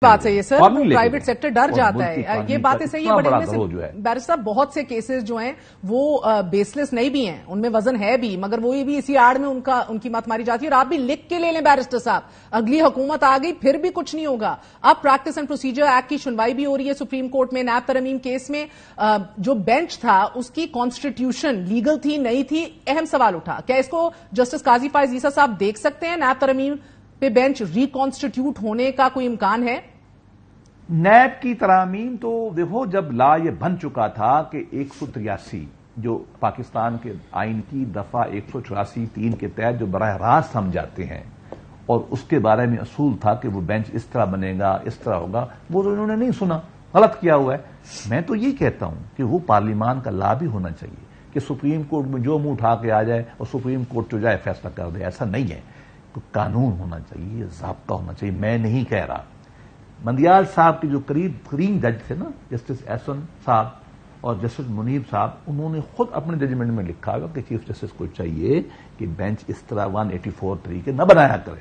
بات ہے یہ سر، پرائیویٹ سیکٹر ڈر جاتا ہے، یہ باتیں صحیح ہے، بڑے ان میں سے بیرسٹر صاحب بہت سے کیسز جو ہیں وہ بیس لیس نہیں بھی ہیں، ان میں وزن ہے بھی، مگر وہی بھی اسی آڑ میں ان کی مت ماری جاتی ہے۔ اور آپ بھی لکھ کے لے لیں بیرسٹر صاحب، اگلی حکومت آ گئی پھر بھی کچھ نہیں ہوگا۔ اب پریکٹس اینڈ پروسیجر ایکٹ کی سنوائی بھی ہو رہی ہے سپریم کورٹ میں، نیب ترمیم کیس میں جو بینچ تھا اس کی کانسٹیٹیوشن لیگل تھی نہیں تھی، اہم سوال اٹھا۔ کیا اس کو جسٹس قاضی فائز عیسیٰ صاحب دیکھ سکتے ہیں؟ نیب ترمیم پہ بینچ ریکانسٹیٹیوٹ ہونے کا کوئی امکان ہے؟ نیب کی ترامیم تو دیکھو، جب لا یہ بن چکا تھا کہ 183 جو پاکستان کے آئین کی دفعہ 184(3) کے تحت جو براہ راست ہم جاتے ہیں، اور اس کے بارے میں اصول تھا کہ وہ بینچ اس طرح بنے گا، اس طرح ہوگا، وہ تو انہوں نے نہیں سنا، غلط کیا ہوا ہے۔ میں تو یہ کہتا ہوں کہ وہ پارلیمان کا لا بھی ہونا چاہیے کہ سپریم کورٹ میں جو منہ اٹھا کے آ جائے اور سپریم کورٹ جو جائے فیصلہ کر دے، ایسا نہیں ہے۔ تو قانون ہونا چاہیے، ضابطہ ہونا چاہیے۔ میں نہیں کہہ رہا، مندیال صاحب کے جو قریب ترین جج تھے نا، جسٹس احسن صاحب اور جسٹس منیب صاحب، انہوں نے خود اپنے ججمنٹ میں لکھا ہوا کہ چیف جسٹس کو چاہیے کہ بینچ اس طرح 184 طریقے نہ بنایا کرے۔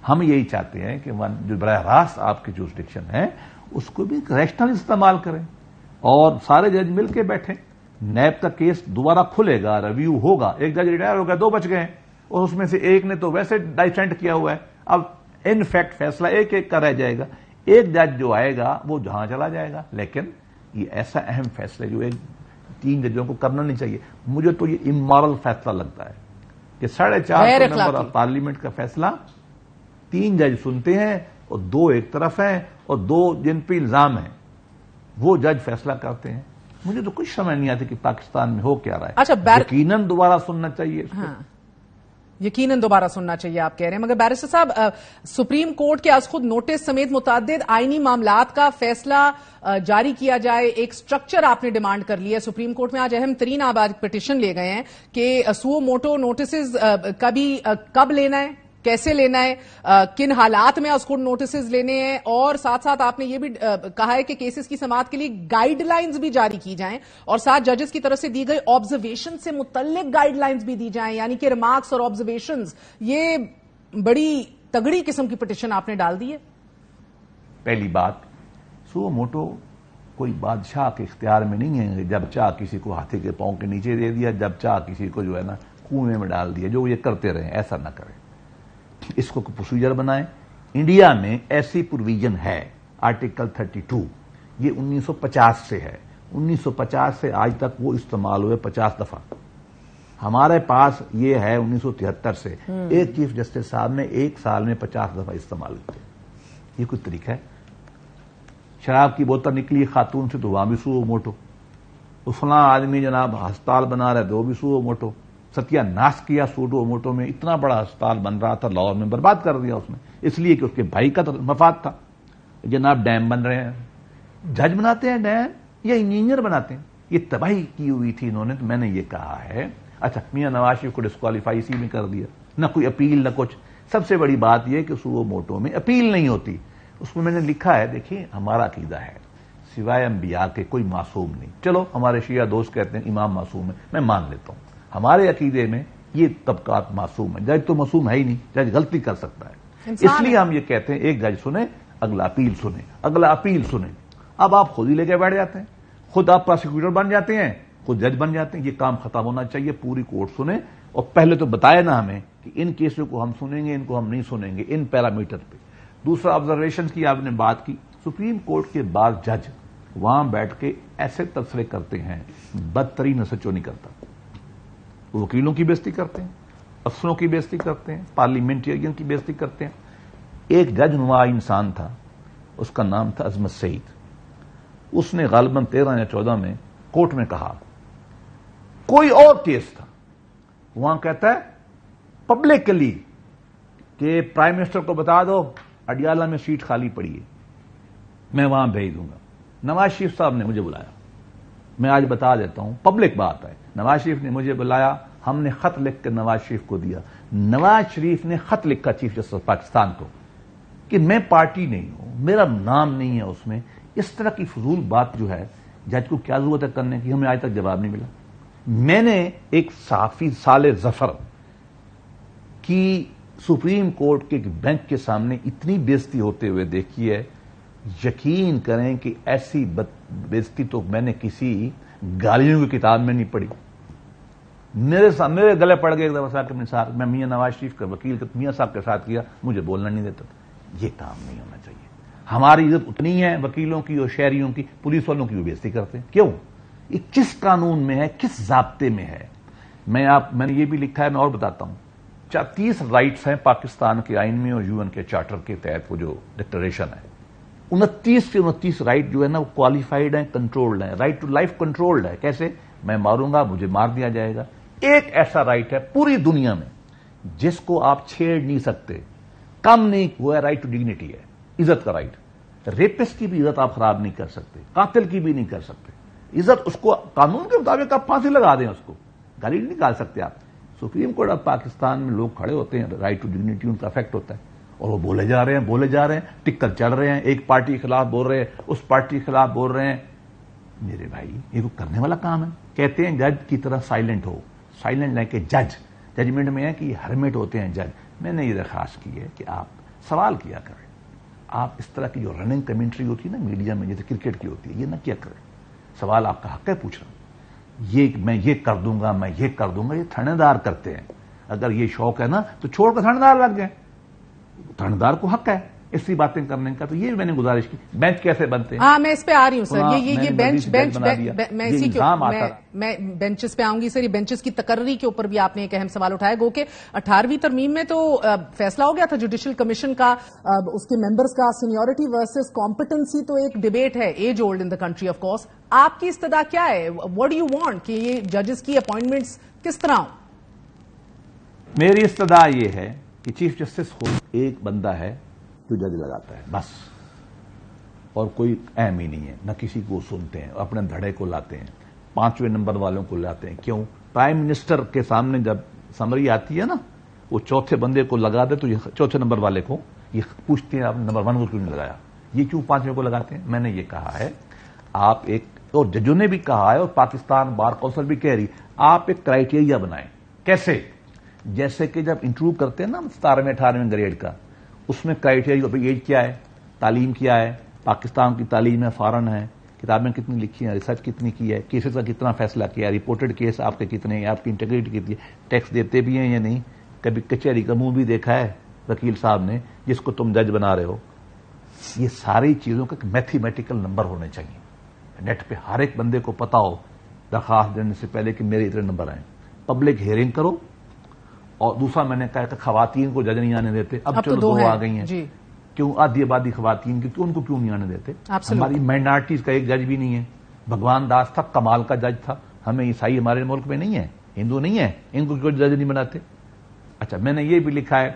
ہم یہی چاہتے ہیں کہ جو براہ راست آپ کی جورسڈکشن ہے اس کو بھی ریشنل استعمال کریں اور سارے جج مل کے بیٹھیں۔ نیب کا کیس دوبارہ کھلے گا، ریویو ہوگا، ایک جج ریٹائر ہو گیا، 2 بچ گئے اور اس میں سے ایک نے تو ویسے ڈائسینٹ کیا ہوا ہے، اب ان فیکٹ فیصلہ ایک ایک کا رہ جائے گا، ایک جج جو آئے گا وہ جہاں چلا جائے گا۔ لیکن یہ ایسا اہم فیصلہ جو 3 ججوں کو کرنا نہیں چاہیے۔ مجھے تو یہ امورل فیصلہ لگتا ہے کہ 4.5 ممبر آف پارلیمنٹ کا فیصلہ 3 جج سنتے ہیں اور 2 ایک طرف ہیں اور 2 جن پہ الزام ہیں وہ جج فیصلہ کرتے ہیں۔ مجھے تو کچھ سمجھ نہیں آتی کہ پاکستان میں ہو کیا رہا ہے۔ یقیناً دوبارہ سننا چاہیے، یقیناً دوبارہ سننا چاہیے آپ کہہ رہے ہیں، مگر بیرسٹر صاحب سپریم کورٹ کے از خود نوٹس سمیت متعدد آئینی معاملات کا فیصلہ جاری کیا جائے، ایک سٹرکچر آپ نے ڈیمانڈ کر لی ہے۔ سپریم کورٹ میں آج اہم ترین آپ پٹیشن لے گئے ہیں کہ سو موٹو نوٹسز کب لینا ہے، کیسے لینا ہے، کن حالات میں اس کو نوٹسز لینے ہیں، اور ساتھ ساتھ آپ نے یہ بھی کہا ہے کہ کیسز کی سماعت کے لیے گائیڈ لائنز بھی جاری کی جائیں اور ساتھ ججز کی طرف سے دی گئی آبزرویشن سے متعلق گائیڈ لائنز بھی دی جائیں، یعنی کہ ریمارکس اور آبزرویشنز۔ یہ بڑی تگڑی قسم کی پٹیشن آپ نے ڈال دی ہے۔ پہلی بات، سو موٹو کوئی بادشاہ کے اختیار میں نہیں ہے، جب چاہ کسی کو ہاتھی کے پاؤں کے نیچے دے دیا، جب چاہ کسی کو جو ہے نا کنویں میں ڈال دیا، جو یہ کرتے رہے، ایسا نہ کریں۔ اس کو پروسیجر بنائیں۔ انڈیا میں ایسی پروویژن ہے آرٹیکل 32، یہ 1950 سے ہے، 1950 سے آج تک وہ استعمال ہوئے 50 دفعہ۔ ہمارے پاس یہ ہے 1973 سے، ایک چیف جسٹس صاحب نے 1 سال میں 50 دفعہ استعمال کیے۔ یہ کوئی طریقہ ہے؟ شراب کی بوتل نکلی خاتون سے تو وہاں بھی سو موٹو، فلاں آدمی جناب ہسپتال بنا رہے تو وہ بھی سو موٹو، ستیہ ناش کیا سوڈو موٹو میں، اتنا بڑا ہسپتال بن رہا تھا لاہور میں، برباد کر دیا اس نے، اس لیے کہ اس کے بھائی کا مفاد تھا۔ جناب ڈیم بن رہے ہیں، جج بناتے ہیں ڈیم یا انجینئر بناتے ہیں؟ یہ تباہی کی ہوئی تھی انہوں نے۔ تو میں نے یہ کہا ہے، اچھا میاں نواز شریف کو ڈسکوالیفائی اسی میں کر دیا، نہ کوئی اپیل نہ کچھ۔ سب سے بڑی بات یہ کہ سو موٹو میں اپیل نہیں ہوتی، اس میں نے لکھا ہے، دیکھیے ہمارا عقیدہ ہے سوائے انبیاء کے کوئی معصوم نہیں۔ چلو ہمارے شیعہ دوست کہتے ہیں امام معصوم ہے، میں مان لیتا ہوں، ہمارے عقیدے میں یہ طبقات معصوم ہیں، جج تو معصوم ہے ہی نہیں، جج غلطی کر سکتا ہے، اس لیے ہم یہ کہتے ہیں ایک جج سنیں، اگلا اپیل سنیں، اگلا اپیل سنیں۔ اب آپ خود ہی لے کے بیٹھ جاتے ہیں، خود آپ پروسیکیوٹر بن جاتے ہیں، خود جج بن جاتے ہیں۔ یہ کام ختم ہونا چاہیے، پوری کورٹ سنیں اور پہلے تو بتائے نا ہمیں کہ ان کیسوں کو ہم سنیں گے، ان کو ہم نہیں سنیں گے، ان پیرامیٹر پہ۔ دوسرا آبزرویشن کی آپ نے بات کی، سپریم کورٹ کے بعض جج وہاں بیٹھ کے ایسے تبصرے کرتے ہیں، بدترین ایسا نہیں کرتا، وکیلوں کی بےزتی کرتے ہیں، افسروں کی بےزتی کرتے ہیں، پارلیمنٹرین کی بےزتی کرتے ہیں۔ ایک جج نما انسان تھا، اس کا نام تھا عظمت سعید، اس نے غالباً 13 یا 14 میں کورٹ میں کہا، کوئی اور کیس تھا، وہاں کہتا ہے پبلکلی کہ پرائم منسٹر کو بتا دو اڈیالہ میں سیٹ خالی پڑی ہے، میں وہاں بھیج دوں گا۔ نواز شریف صاحب نے مجھے بلایا، میں آج بتا دیتا ہوں، پبلک بات ہے، نواز شریف نے مجھے بلایا، ہم نے خط لکھ کے نواز شریف کو دیا۔ نواز شریف نے خط لکھا چیف جسٹس پاکستان کو کہ میں پارٹی نہیں ہوں، میرا نام نہیں ہے اس میں۔ اس طرح کی فضول بات جو ہے، جج کو کیا ضرورت ہے کرنے کی؟ ہمیں آج تک جواب نہیں ملا۔ میں نے ایک صحافی صالح ظفر کی سپریم کورٹ کے بینچ کے سامنے اتنی بےزتی ہوتے ہوئے دیکھی ہے یقین کریں کہ ایسی بےعزتی تو میں نے کسی گالیوں کی کتاب میں نہیں پڑھی. میرے گلے پڑ گئے ایک دفعہ کے ساتھ، میں میاں نواز شریف کا وکیل میاں صاحب کے ساتھ کیا، مجھے بولنا نہیں دیتا. یہ کام نہیں ہونا چاہیے. ہماری عزت اتنی ہے وکیلوں کی اور شہریوں کی، پولیس والوں کی وہ بےعزتی کرتے ہیں. کیوں؟ یہ کس قانون میں ہے، کس ضابطے میں ہے؟ میں نے یہ بھی لکھا ہے، میں اور بتاتا ہوں. 30 رائٹس ہیں پاکستان کے آئین میں اور UN کے چارٹر کے تحت وہ جو ڈکلریشن ہے. 29 سے 29 رائٹ جو ہے نا وہ کوالیفائڈ ہیں، کنٹرولڈ ہیں. رائٹ ٹو لائف کنٹرولڈ ہے. کیسے؟ میں ماروں گا مجھے مار دیا جائے گا. ایک ایسا رائٹ ہے پوری دنیا میں جس کو آپ چھیڑ نہیں سکتے، کم نہیں، وہ ہے رائٹ ٹو ڈگنیٹی ہے، عزت کا رائٹ. ریپسٹ کی بھی عزت آپ خراب نہیں کر سکتے، قاتل کی بھی نہیں کر سکتے. عزت اس کو قانون کے مطابق آپ پھانسی لگا دیں، اس کو گالی نہیں نکال سکتے آپ. سپریم کورٹ آف پاکستان میں لوگ کھڑے ہوتے ہیں، رائٹ ٹو ڈگنیٹی ان کا افیکٹ ہوتا ہے، اور وہ بولے جا رہے ہیں ٹکر چل رہے ہیں، ایک پارٹی کے خلاف بول رہے ہیں، اس پارٹی کے خلاف بول رہے ہیں. میرے بھائی یہ تو کرنے والا کام ہے. کہتے ہیں جج کی طرح سائلنٹ ہو، سائلنٹ لے کے ججمنٹ میں ہے کہ یہ ہرمٹ ہوتے ہیں جج. میں نے یہ درخواست کی ہے کہ آپ سوال کیا کریں. آپ اس طرح کی جو رننگ کمنٹری ہوتی ہے نا میڈیا میں، جیسے کرکٹ کی ہوتی ہے، یہ نہ کیا کریں. سوال آپ کا حق ہے پوچھنا. میں یہ کر دوں گا، میں یہ کر دوں گا، یہ تھانے دار کرتے ہیں. اگر یہ شوق ہے نا تو چھوڑ کر تھانے دار لگ جائیں. تھانے دار کو حق ہے ایسی باتیں کرنے کا. تو یہ میں نے گزارش کی. بینچ کیسے بنتے ہیں؟ ہاں میں اس پہ آ رہی ہوں سر. یہ بینچ میں بینچز پہ آؤں گی سر. یہ بینچز کی تقرری کے اوپر بھی آپ نے ایک اہم سوال اٹھایا. گو کہ 18ویں ترمیم میں تو فیصلہ ہو گیا تھا جوڈیشل کمیشن کا، اس کے ممبرز کا سینیورٹی ورسز کمپٹنسی تو ایک ڈیبیٹ ہے، age old in the country of course. آپ کی استدا کیا ہے؟ واٹ ڈو یو وانٹ کہ یہ ججز کی اپوائنٹمنٹس کس طرح ہوں؟ میری استدا یہ ہے کہ چیف جسٹس خود ایک بندہ ہے جو جج لگاتا ہے بس، اور کوئی اہم ہی نہیں ہے. نہ کسی کو سنتے ہیں، اپنے دھڑے کو لاتے ہیں، 5ویں نمبر والوں کو لاتے ہیں. کیوں؟ پرائم منسٹر کے سامنے جب سمری آتی ہے نا، وہ چوتھے بندے کو لگا دے تو یہ چوتھے نمبر والے کو یہ پوچھتے ہیں آپ نمبر 1 کو کیوں نہیں لگایا، یہ کیوں 5ویں کو لگاتے ہیں. میں نے یہ کہا ہے آپ ایک، اور ججوں نے بھی کہا ہے اور پاکستان بار کونسل بھی کہہ رہی، آپ ایک کرائیٹیریا بنائیں. کیسے؟ جیسے کہ جب انٹرویو کرتے ہیں نا 17ویں 18ویں گریڈ کا، اس میں کرائیٹیریا ایج کیا ہے، تعلیم کیا ہے، پاکستان کی تعلیم ہے، فارن ہے، کتابیں کتنی لکھی ہیں، ریسرچ کتنی کی ہے، کیسز کا کتنا فیصلہ کیا ہے، رپورٹڈ کیس آپ کے کتنے ہیں، آپ کی انٹیگریٹی کتنی ہے، ٹیکس دیتے بھی ہیں یا نہیں، کبھی کچہری کا منہ بھی دیکھا ہے وکیل صاحب نے جس کو تم جج بنا رہے ہو. یہ ساری چیزوں کا میتھمیٹیکل نمبر ہونے چاہیے. نیٹ پہ ہر ایک بندے کو پتا ہو درخواست دینے سے پہلے کہ میرے اتنے نمبر آئیں. پبلک ہیئرنگ کرو. اور دوسرا میں نے کہا کہ خواتین کو جج نہیں آنے دیتے، اب چلو 2 آ گئی ہیں. جی کیوں؟ آدھی آبادی خواتین کی، ان کو کیوں نہیں آنے دیتے؟ ہماری مائنارٹیز کا ایک جج بھی نہیں ہے. بھگوان داس تھا، کمال کا جج تھا. ہمیں عیسائی ہمارے ملک میں نہیں ہے، ہندو نہیں ہے، ان کو کوئی جج نہیں بناتے. اچھا میں نے یہ بھی لکھا ہے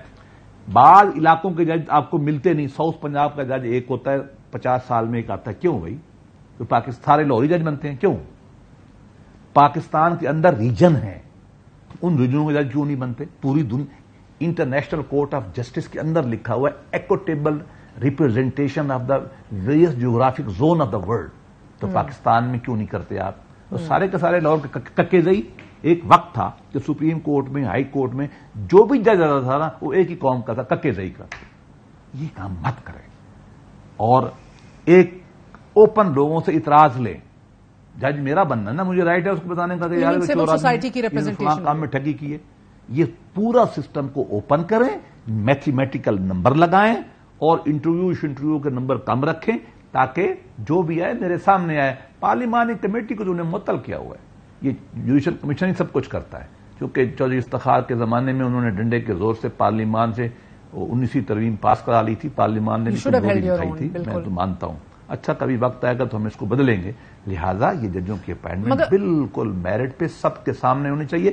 بعض علاقوں کے جج آپ کو ملتے نہیں. ساؤتھ پنجاب کا جج ایک ہوتا ہے 50 سال میں ایک آتا ہے. کیوں بھائی؟ تو پاکستان سارے لاہوری جج بنتے ہیں. کیوں؟ پاکستان کے اندر ریجن ہے، ان ریجنوں کے جج کیوں نہیں بنتے؟ پوری دنیا انٹرنیشنل کورٹ آف جسٹس کے اندر لکھا ہوا ہے equitable representation of the various geographic zone of the world. تو پاکستان میں کیوں نہیں کرتے آپ؟ تو سارے کے سارے لاہور کے ککے زئی. ایک وقت تھا کہ سپریم کورٹ میں، ہائی کورٹ میں جو بھی جج آتا تھا نا وہ ایک ہی قوم کا تھا، ککے زئی کا. یہ کام مت کریں اور ایک اوپن لوگوں سے اعتراض لیں. جج میرا بننا نا، مجھے رائٹ ہے اس کو بتانے کا کہ یار سوسائٹی کی ریپرزنٹیشن کام میں ٹھگی کی ہے. یہ پورا سسٹم کو اوپن کریں، میتھمیٹیکل نمبر لگائیں اور انٹرویو کے نمبر کم رکھیں تاکہ جو بھی آئے میرے سامنے آئے. پارلیمانی کمیٹی کو جو انہیں معطل کیا ہوا ہے، یہ جوڈیشل کمیشن ہی سب کچھ کرتا ہے. کیونکہ چودھری افتخار کے زمانے میں انہوں نے ڈنڈے کے زور سے پارلیمان سے 19ویں ترمیم پاس کرا لی تھی. پارلیمان نے دکھائی تھی، میں تو مانتا ہوں. اچھا کبھی وقت آئے گا تو ہم اس کو بدلیں گے. لہذا یہ ججوں کی اپائنٹمنٹ بالکل میرٹ پہ سب کے سامنے ہونی چاہیے.